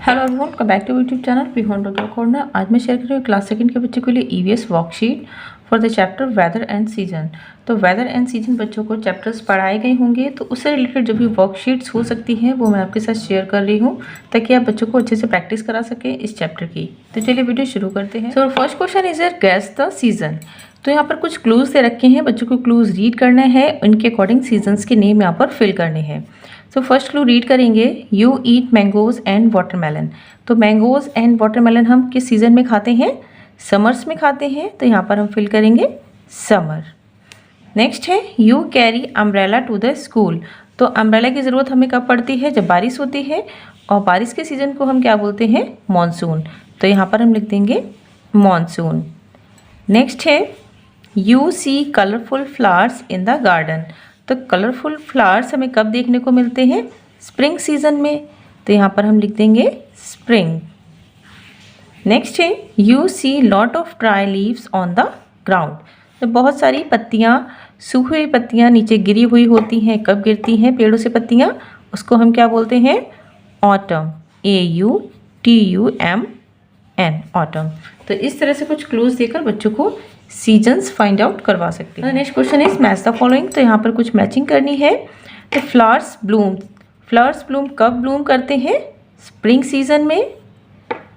Hello everyone, welcome back to YouTube channel we haunt to corner. आज मैं share कर रही हूँ क्लास सेकंड के बच्चों के लिए EVS worksheet for the chapter weather and season. तो वेदर एंड सीजन बच्चों को चैप्टर्स पढ़ाए गए होंगे, तो उससे रिलेटेड जो भी वर्कशीट्स हो सकती हैं वो मैं आपके साथ शेयर कर रही हूँ ताकि आप बच्चों को अच्छे से प्रैक्टिस करा सकें इस चैप्टर की। तो चलिए वीडियो शुरू करते हैं। So first question is year gas the season. तो यहाँ पर कुछ क्लूज दे रखे हैं, बच्चों को क्लूज रीड करना है, उनके अकॉर्डिंग सीजन्स के नेम यहाँ पर फिल करने हैं। तो फर्स्ट क्लू रीड करेंगे, you eat mangoes and watermelon. तो मैंगोज एंड वाटरमेलन हम किस सीजन में खाते हैं? समर्स में खाते हैं, तो यहाँ पर हम फिल करेंगे समर। नेक्स्ट है, you carry umbrella to the school. तो अम्ब्रेला की ज़रूरत हमें कब पड़ती है? जब बारिश होती है, और बारिश के सीज़न को हम क्या बोलते हैं? मॉनसून। तो यहाँ पर हम लिख देंगे मॉनसून। नेक्स्ट है, you see colourful flowers in the garden. तो कलरफुल फ्लावर्स हमें कब देखने को मिलते हैं? स्प्रिंग सीजन में, तो यहाँ पर हम लिख देंगे स्प्रिंग। नेक्स्ट है, you see lot of dry leaves on the ground. तो बहुत सारी पत्तियाँ, सूखी हुई पत्तियाँ नीचे गिरी हुई होती हैं। कब गिरती हैं पेड़ों से पत्तियाँ? उसको हम क्या बोलते हैं? ऑटम। AUTUMN, autumn. तो इस तरह से कुछ क्लूज देकर बच्चों को सीजन्स फाइंड आउट करवा सकते हैं। Next question is match the following. तो यहाँ पर कुछ मैचिंग करनी है। तो फ्लावर्स ब्लूम कब ब्लूम करते हैं? स्प्रिंग सीजन में।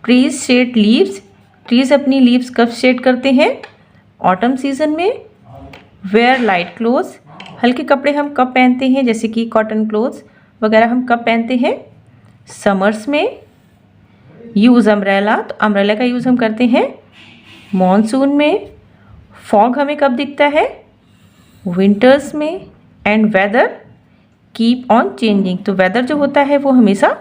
ट्रीज शेड लीव्स, ट्रीज अपनी लीव्स कब शेड करते हैं? ऑटम सीजन में। वेयर लाइट क्लोथ्स, हल्के कपड़े हम कब पहनते हैं? जैसे कि कॉटन क्लोथ्स वगैरह हम कब पहनते हैं? समर्स में। यूज़ अम्ब्रेला, तो अम्ब्रेला का यूज़ हम करते हैं मॉनसून में। फॉग हमें कब दिखता है? विंटर्स में। And weather keep on changing, तो वेदर जो होता है वो हमेशा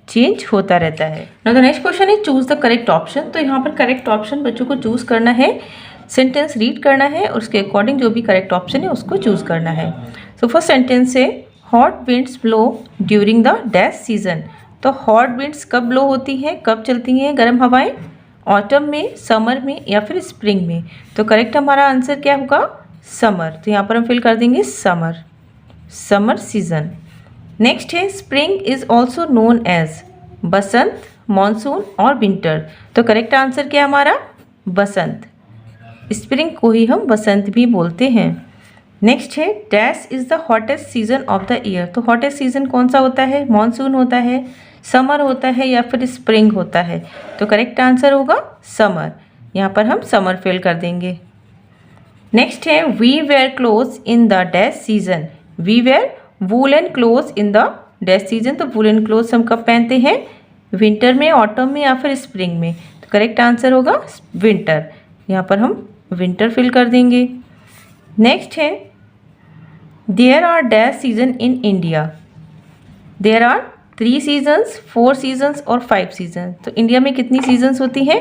चेंज होता रहता है। नाउ द नेक्स्ट क्वेश्चन है चूज द करेक्ट ऑप्शन। तो यहाँ पर करेक्ट ऑप्शन बच्चों को चूज करना है, सेंटेंस रीड करना है और उसके अकॉर्डिंग जो भी करेक्ट ऑप्शन है उसको चूज करना है। सो फर्स्ट सेंटेंस है, hot winds blow during the dash season. तो हॉट विंड्स कब ब्लो होती हैं, कब चलती हैं गर्म हवाएं? ऑटम में, समर में या फिर स्प्रिंग में। तो करेक्ट हमारा आंसर क्या होगा? समर। तो यहाँ पर हम फिल कर देंगे समर सीजन। नेक्स्ट है, spring is also known as basant, monsoon और विंटर। तो करेक्ट आंसर क्या हमारा? बसंत। स्प्रिंग को ही हम बसंत भी बोलते हैं। नेक्स्ट है, dash is the hottest season of the year. तो हॉटेस्ट सीजन कौन सा होता है? मानसून होता है, समर होता है या फिर स्प्रिंग होता है? तो करेक्ट आंसर होगा समर। यहाँ पर हम समर फिल कर देंगे। नेक्स्ट है, we wear clothes in the dash season. We wear woollen clothes in the dash season. तो वूलन क्लोथ्स हम कब पहनते हैं? विंटर में, ऑटम में या फिर स्प्रिंग में? तो करेक्ट आंसर होगा विंटर। यहाँ पर हम विंटर फिल कर देंगे। नेक्स्ट है, there are dash season in India. There are 3 seasons, 4 seasons और 5 सीजन। तो इंडिया में कितनी सीजन्स होती हैं?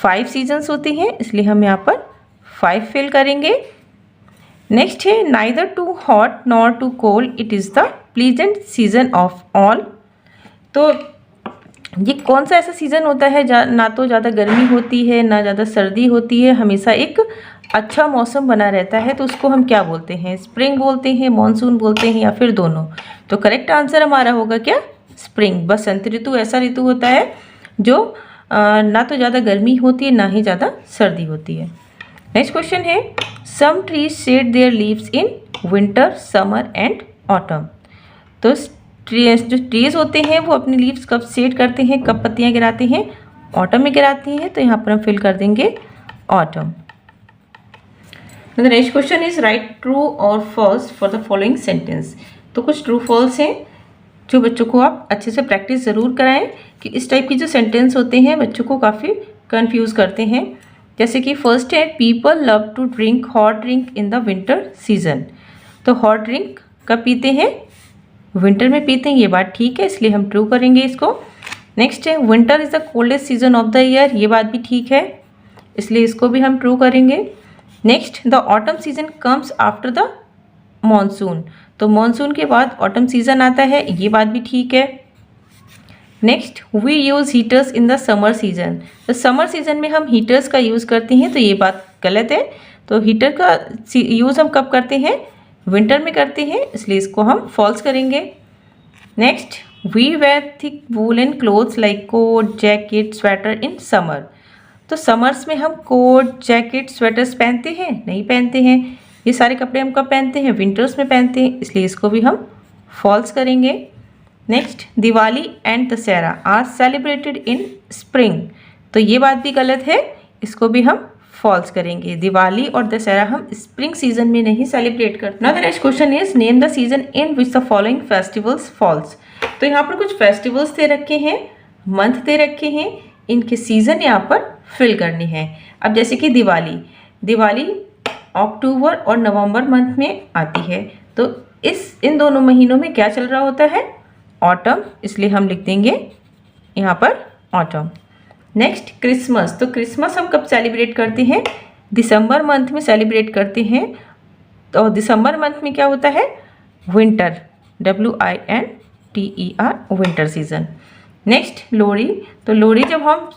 5 सीजन्स होती हैं, इसलिए हम यहाँ पर 5 फिल करेंगे। नेक्स्ट है, neither too hot nor too cold, it is the pleasant season of all. तो ये कौन सा ऐसा सीज़न होता है ना तो ज़्यादा गर्मी होती है ना ज़्यादा सर्दी होती है, हमेशा एक अच्छा मौसम बना रहता है, तो उसको हम क्या बोलते हैं? स्प्रिंग बोलते हैं, मॉनसून बोलते हैं या फिर दोनों? तो करेक्ट आंसर हमारा होगा क्या? स्प्रिंग। बसंत ऋतु ऐसा ऋतु होता है जो ना तो ज़्यादा गर्मी होती है ना ही ज़्यादा सर्दी होती है। नेक्स्ट क्वेश्चन है, some trees shed their leaves in winter, summer and autumn. तो जो ट्रीज होते हैं वो अपनी लीव्स कब शेड करते हैं, कब पत्तियाँ गिराते हैं? ऑटम में गिराती हैं, तो यहाँ पर हम फिल कर देंगे autumn. The next question is right true और false for the following sentence. तो कुछ ट्रू फॉल्स हैं जो बच्चों को आप अच्छे से प्रैक्टिस ज़रूर कराएं, कि इस टाइप की जो सेंटेंस होते हैं बच्चों को काफ़ी कंफ्यूज करते हैं। जैसे कि फर्स्ट है, people love to drink hot drink in the winter season. तो हॉट ड्रिंक कब पीते हैं? विंटर में पीते हैं, ये बात ठीक है, इसलिए हम ट्रू करेंगे इसको। नेक्स्ट है, winter is the coldest season of the year. ये बात भी ठीक है, इसलिए इसको भी हम ट्रू करेंगे। Next, the autumn season comes after the monsoon. तो मॉनसून के बाद ऑटम सीजन आता है, ये बात भी ठीक है। Next, we use heaters in the summer season. तो समर सीजन में हम हीटर्स का यूज़ करते हैं, तो ये बात गलत है। तो हीटर का यूज़ हम कब करते हैं? विंटर में करते हैं, इसलिए इसको हम फॉल्स करेंगे। Next, we wear thick woollen clothes like coat jacket sweater in summer. तो समर्स में हम कोट जैकेट स्वेटर्स पहनते हैं? नहीं पहनते हैं। ये सारे कपड़े हम कब पहनते हैं? विंटर्स में पहनते हैं, इसलिए इसको भी हम फॉल्स करेंगे। Next, Diwali and Dussehra are celebrated in spring. तो ये बात भी गलत है, इसको भी हम फॉल्स करेंगे। दिवाली और दशहरा हम स्प्रिंग सीजन में नहीं सेलिब्रेट करते। Now the next question is name the season in which the following festivals falls. तो यहाँ पर कुछ फेस्टिवल्स दे रखे हैं, मंथ दे रखे हैं, इनके सीजन यहाँ पर फिल करनी है। अब जैसे कि दिवाली अक्टूबर और नवंबर मंथ में आती है, तो इन दोनों महीनों में क्या चल रहा होता है? ऑटम, इसलिए हम लिख देंगे यहाँ पर ऑटम। Next, Christmas. तो क्रिसमस हम कब सेलिब्रेट करते हैं? दिसंबर मंथ में सेलिब्रेट करते हैं। तो दिसंबर मंथ में क्या होता है? Winter, WINTER, winter season. Next, Lohri. तो लोहड़ी जब हम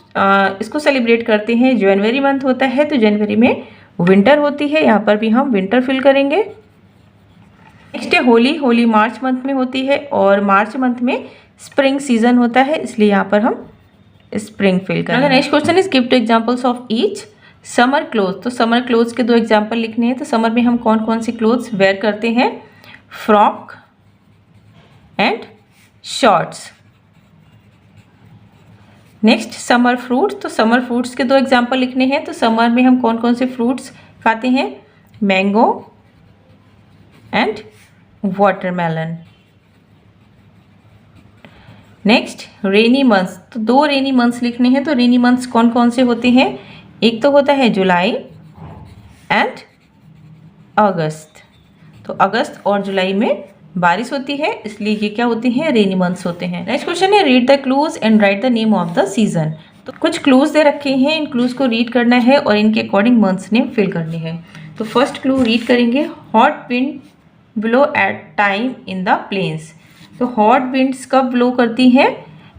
इसको सेलिब्रेट करते हैं, जनवरी मंथ होता है, तो जनवरी में विंटर होती है, यहाँ पर भी हम विंटर फिल करेंगे। नेक्स्ट है होली मार्च मंथ में होती है और मार्च मंथ में स्प्रिंग सीजन होता है, इसलिए यहाँ पर हम स्प्रिंग फिल करेंगे। Next question is give to examples of each. Summer cloth. तो समर क्लोथ्स के 2 एग्जांपल लिखने हैं। तो समर में हम कौन कौन से क्लोथ्स वेयर करते हैं? Frock and shorts. Next, summer fruits. तो समर फ्रूट्स के 2 एग्जांपल लिखने हैं। तो समर में हम कौन कौन से फ्रूट्स खाते हैं? Mango and watermelon. Next, rainy months. तो 2 रेनी मंथ्स लिखने हैं। तो रेनी मंथ्स कौन कौन से होते हैं? एक तो होता है जुलाई एंड अगस्त। तो अगस्त और जुलाई में बारिश होती है, इसलिए ये क्या होते हैं? रेनी मंथ्स होते हैं। नेक्स्ट क्वेश्चन है read the clues and right the name of the season. तो कुछ क्लूज दे रखे हैं, इन क्लूज को रीड करना है और इनके अकॉर्डिंग मंथ्स नेम फिल करने हैं। तो फर्स्ट क्लू रीड करेंगे, hot wind blow at time in the plains. तो हॉट विंड्स कब ब्लो करती हैं?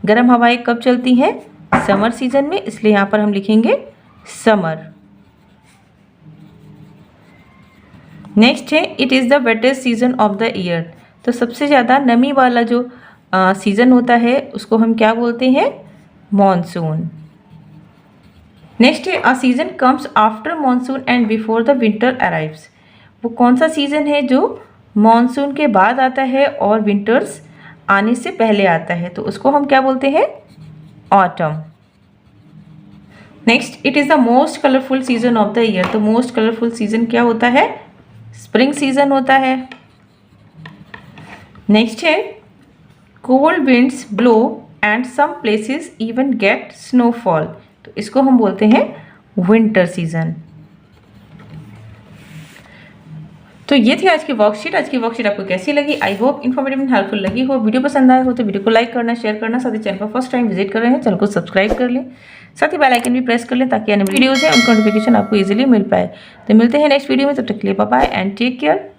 गर्म हवाएं कब चलती हैं? समर सीजन में, इसलिए यहाँ पर हम लिखेंगे समर। नेक्स्ट है it is the wettest season of the year. तो सबसे ज़्यादा नमी वाला जो सीज़न होता है उसको हम क्या बोलते हैं? मॉनसून। नेक्स्ट है a season comes after monsoon and before the winter arrives. वो कौन सा सीज़न है जो मॉनसून के बाद आता है और विंटर्स आने से पहले आता है? तो उसको हम क्या बोलते हैं? Autumn. Next, it is the most colourful season of the year. तो मोस्ट कलरफुल सीजन क्या होता है? स्प्रिंग सीजन होता है। नेक्स्ट है cold winds blow and some places even get snowfall. तो इसको हम बोलते हैं विंटर सीजन। तो ये थी आज की वर्कशीट। आज की वर्कशीट आपको कैसी लगी? I hope informative and helpful लगी हो। वीडियो पसंद आया हो तो वीडियो को लाइक करना, शेयर करना, साथ ही चैनल पर फर्स्ट टाइम विजिट कर रहे हैं चैनल को सब्सक्राइब कर लें, साथ ही बेल आइकन भी प्रेस कर लें ताकि आने वीडियोज़ हैं उनका नोटिफिकेशन आपको इजीली मिल पाए। तो मिलते हैं नेक्स्ट वीडियो में, तब तक के लिए bye bye and take care.